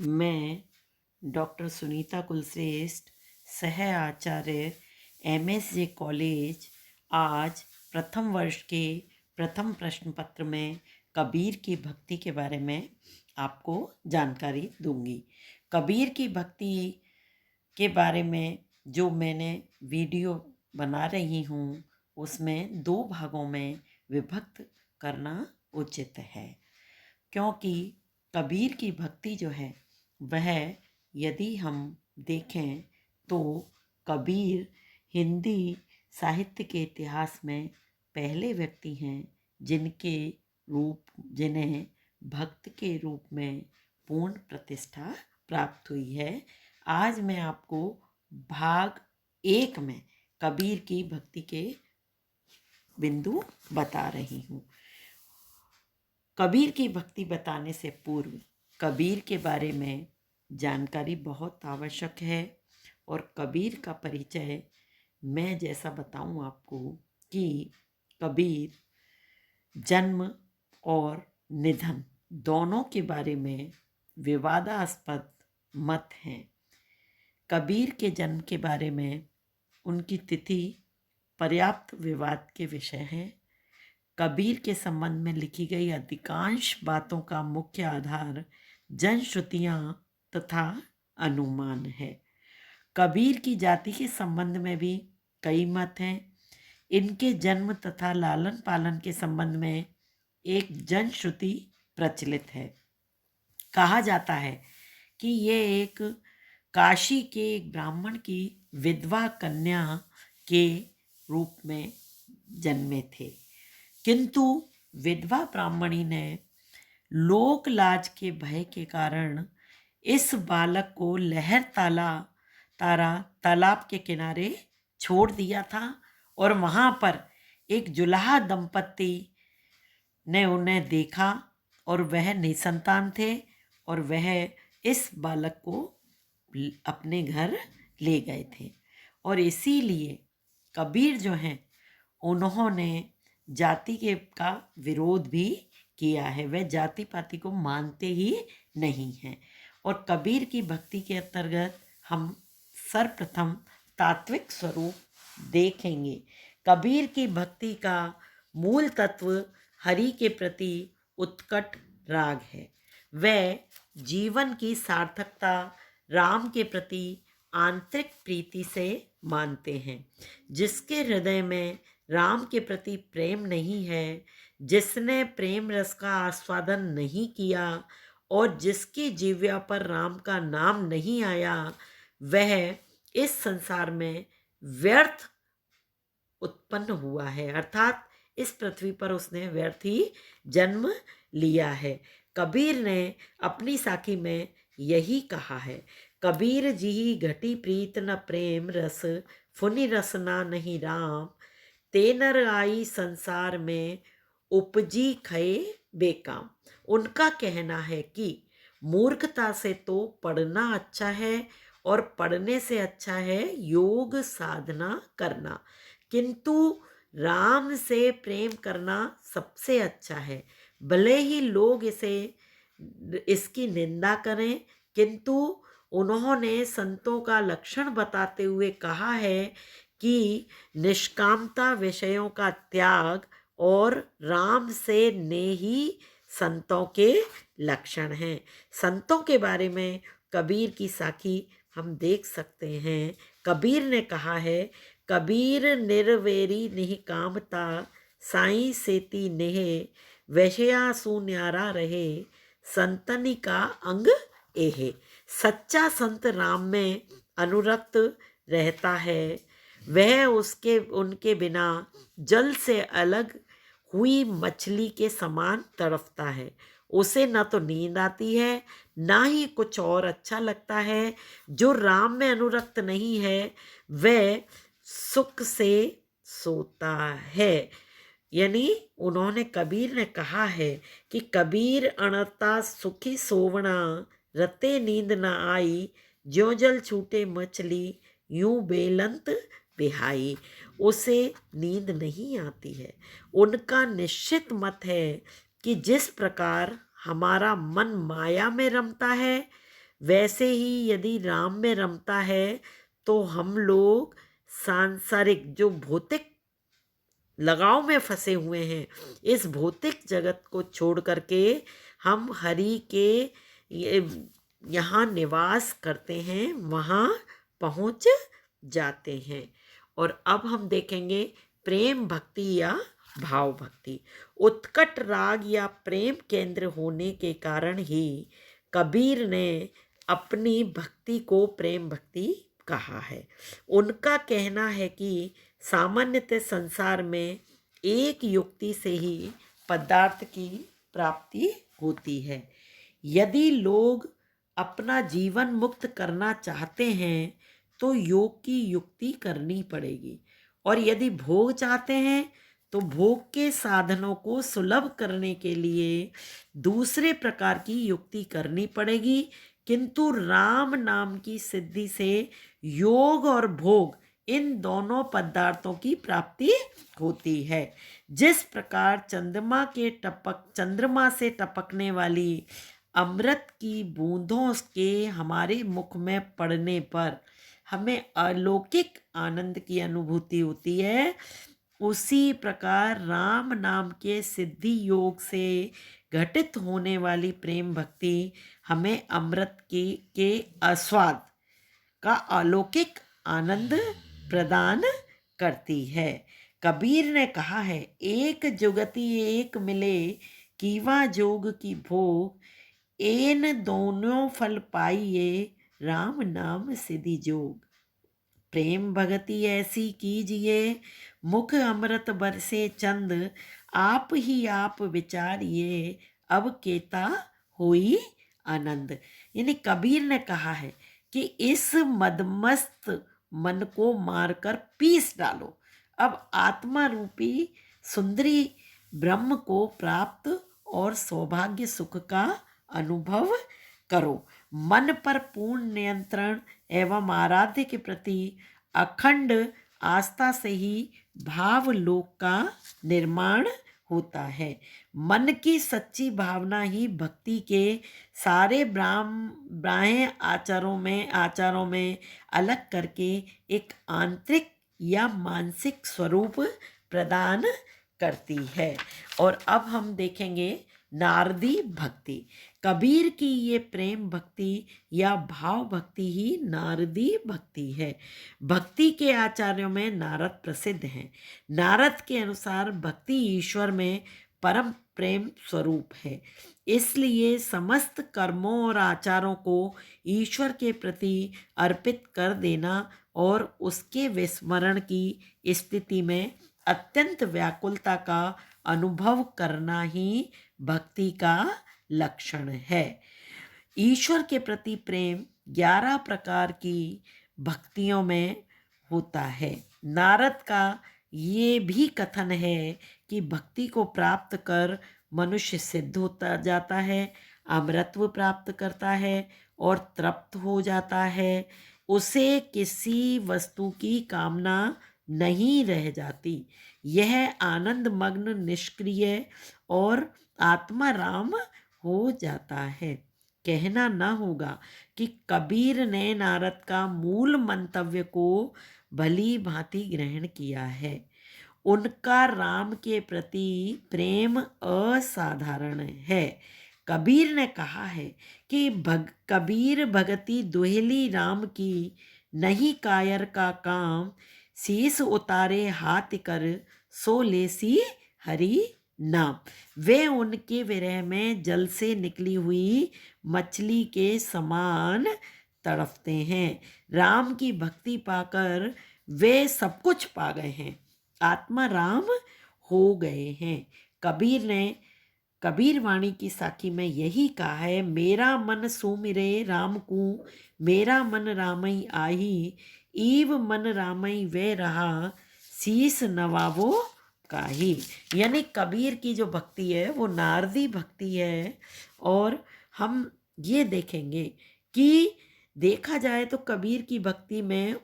मैं डॉक्टर सुनीता कुलश्रेष्ठ, सह आचार्य MSJ college, आज प्रथम वर्ष के प्रथम प्रश्न पत्र में कबीर की भक्ति के बारे में आपको जानकारी दूंगी। कबीर की भक्ति के बारे में जो मैंने वीडियो बना रही हूँ उसमें 2 भागों में विभक्त करना उचित है, क्योंकि कबीर की भक्ति जो है वह यदि हम देखें तो कबीर हिंदी साहित्य के इतिहास में पहले व्यक्ति हैं जिन्हें भक्त के रूप में पूर्ण प्रतिष्ठा प्राप्त हुई है। आज मैं आपको भाग 1 में कबीर की भक्ति के बिंदु बता रही हूँ। कबीर की भक्ति बताने से पूर्व कबीर के बारे में जानकारी बहुत आवश्यक है, और कबीर का परिचय मैं जैसा बताऊं आपको कि कबीर जन्म और निधन दोनों के बारे में विवादास्पद मत हैं। कबीर के जन्म के बारे में उनकी तिथि पर्याप्त विवाद के विषय है। कबीर के संबंध में लिखी गई अधिकांश बातों का मुख्य आधार जनश्रुतियाँ तथा अनुमान है। कबीर की जाति के संबंध में भी कई मत हैं। इनके जन्म तथा लालन पालन के संबंध में एक जनश्रुति प्रचलित है। कहा जाता है कि ये एक काशी के एक ब्राह्मण की विधवा कन्या के रूप में जन्मे थे, किंतु विधवा ब्राह्मणी ने लोक लाज के भय के कारण इस बालक को लहर तारा तालाब के किनारे छोड़ दिया था, और वहाँ पर एक जुलाहा दंपत्ति ने उन्हें देखा और वह निसंतान थे, और वह इस बालक को अपने घर ले गए थे। और इसीलिए कबीर जो हैं उन्होंने जाति का विरोध भी किया है। वह जाति पाति को मानते ही नहीं हैं। और कबीर की भक्ति के अंतर्गत हम सर्वप्रथम तात्विक स्वरूप देखेंगे। कबीर की भक्ति का मूल तत्व हरि के प्रति उत्कट राग है। वह जीवन की सार्थकता राम के प्रति आंतरिक प्रीति से मानते हैं। जिसके हृदय में राम के प्रति प्रेम नहीं है, जिसने प्रेम रस का आस्वादन नहीं किया और जिसकी जिह्वा पर राम का नाम नहीं आया, वह इस संसार में व्यर्थ उत्पन्न हुआ है, अर्थात इस पृथ्वी पर उसने व्यर्थ ही जन्म लिया है। कबीर ने अपनी साखी में यही कहा है। कबीर जी घटी प्रीत न प्रेम रस, फुनि रस ना नहीं राम, तेनर आई संसार में उपजी खये बेकाम। उनका कहना है कि मूर्खता से तो पढ़ना अच्छा है, और पढ़ने से अच्छा है योग साधना करना, किंतु राम से प्रेम करना सबसे अच्छा है। भले ही लोग इसकी निंदा करें, किंतु उन्होंने संतों का लक्षण बताते हुए कहा है कि निष्कामता, विषयों का त्याग और राम से नेही संतों के लक्षण हैं। संतों के बारे में कबीर की साखी हम देख सकते हैं। कबीर ने कहा है, कबीर निर्वेरी निह कामता, साई सेती नेह, वैश्या सुन्यारा रहे, संतनी का अंग एहे। सच्चा संत राम में अनुरक्त रहता है। वह उनके बिना जल से अलग हुई मछली के समान तड़पता है। उसे न तो नींद आती है, ना ही कुछ और अच्छा लगता है। जो राम में अनुरक्त नहीं है वह सुख से सोता है। यानी उन्होंने, कबीर ने कहा है कि कबीर अणता सुखी सोवना, रते नींद न आई, ज्यों जल छूटे मछली, यूं बेलंत बिहाई। उसे नींद नहीं आती है। उनका निश्चित मत है कि जिस प्रकार हमारा मन माया में रमता है, वैसे ही यदि राम में रमता है तो हम लोग सांसारिक जो भौतिक लगाव में फंसे हुए हैं, इस भौतिक जगत को छोड़ करके हम हरि के यहाँ निवास करते हैं, वहाँ पहुँच जाते हैं। और अब हम देखेंगे प्रेम भक्ति या भाव भक्ति। उत्कट राग या प्रेम केंद्र होने के कारण ही कबीर ने अपनी भक्ति को प्रेम भक्ति कहा है। उनका कहना है कि सामान्यतः संसार में एक युक्ति से ही पदार्थ की प्राप्ति होती है। यदि लोग अपना जीवन मुक्त करना चाहते हैं तो योग की युक्ति करनी पड़ेगी, और यदि भोग चाहते हैं तो भोग के साधनों को सुलभ करने के लिए दूसरे प्रकार की युक्ति करनी पड़ेगी। किंतु राम नाम की सिद्धि से योग और भोग इन दोनों पदार्थों की प्राप्ति होती है। जिस प्रकार चंद्रमा से टपकने वाली अमृत की बूंदों के हमारे मुख में पड़ने पर हमें अलौकिक आनंद की अनुभूति होती है, उसी प्रकार राम नाम के सिद्धि योग से घटित होने वाली प्रेम भक्ति हमें अमृत के आस्वाद का अलौकिक आनंद प्रदान करती है। कबीर ने कहा है, एक जुगति एक मिले कीवा जोग की भोग, एन दोनों फल पाइए राम नाम सिद्धि जोग। प्रेम भगति ऐसी कीजिए मुख अमृत बरसे चंद, आप ही आप विचारिए अब केता होई आनंद। यानी कबीर ने कहा है कि इस मदमस्त मन को मारकर पीस डालो, अब आत्मा रूपी सुंदरी ब्रह्म को प्राप्त और सौभाग्य सुख का अनुभव करो। मन पर पूर्ण नियंत्रण एवं आराध्य के प्रति अखंड आस्था से ही भाव लोक का निर्माण होता है। मन की सच्ची भावना ही भक्ति के सारे बाह्य आचारों में अलग करके एक आंतरिक या मानसिक स्वरूप प्रदान करती है। और अब हम देखेंगे नारदी भक्ति। कबीर की ये प्रेम भक्ति या भाव भक्ति ही नारदी भक्ति है। भक्ति के आचार्यों में नारद प्रसिद्ध हैं। नारद के अनुसार भक्ति ईश्वर में परम प्रेम स्वरूप है, इसलिए समस्त कर्मों और आचारों को ईश्वर के प्रति अर्पित कर देना और उसके विस्मरण की स्थिति में अत्यंत व्याकुलता का अनुभव करना ही भक्ति का लक्षण है। ईश्वर के प्रति प्रेम 11 प्रकार की भक्तियों में होता है। नारद का ये भी कथन है कि भक्ति को प्राप्त कर मनुष्य सिद्ध होता जाता है, अमरत्व प्राप्त करता है और तृप्त हो जाता है। उसे किसी वस्तु की कामना नहीं रह जाती। यह आनंद मग्न निष्क्रिय और आत्मा राम हो जाता है। कहना न होगा कि कबीर ने नारद का मूल मंतव्य को भली भांति ग्रहण किया है। उनका राम के प्रति प्रेम असाधारण है। कबीर ने कहा है कि कबीर भगति दुहेली राम की, नहीं कायर का काम, शीस उतारे हाथ कर सो लेसी हरि नाम। वे उनके विरह में जल से निकली हुई मछली के समान तड़पते हैं। राम की भक्ति पाकर वे सब कुछ पा गए हैं, आत्मा राम हो गए हैं। कबीर ने कबीर वाणी की साखी में यही कहा है, मेरा मन सुमिरे राम को, मेरा मन रामई आही, ईव मन रामई वे रहा, शीस नवावो काही। यानी कबीर की जो भक्ति है वो नारदी भक्ति है। और हम ये देखेंगे कि देखा जाए तो कबीर की भक्ति में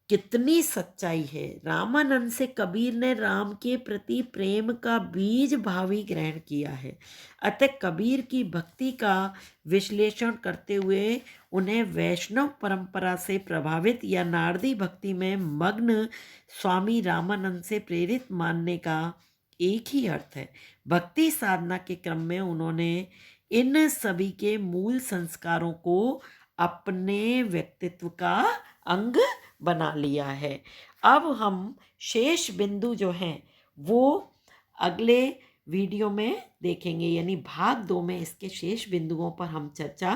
कितनी सच्चाई है। रामानंद से कबीर ने राम के प्रति प्रेम का बीज भावी ग्रहण किया है। अतः कबीर की भक्ति का विश्लेषण करते हुए उन्हें वैष्णव परंपरा से प्रभावित या नारदी भक्ति में मग्न स्वामी रामानंद से प्रेरित मानने का एक ही अर्थ है। भक्ति साधना के क्रम में उन्होंने इन सभी के मूल संस्कारों को अपने व्यक्तित्व का अंग बना लिया है। अब हम शेष बिंदु जो हैं वो अगले वीडियो में देखेंगे, यानी भाग 2 में इसके शेष बिंदुओं पर हम चर्चा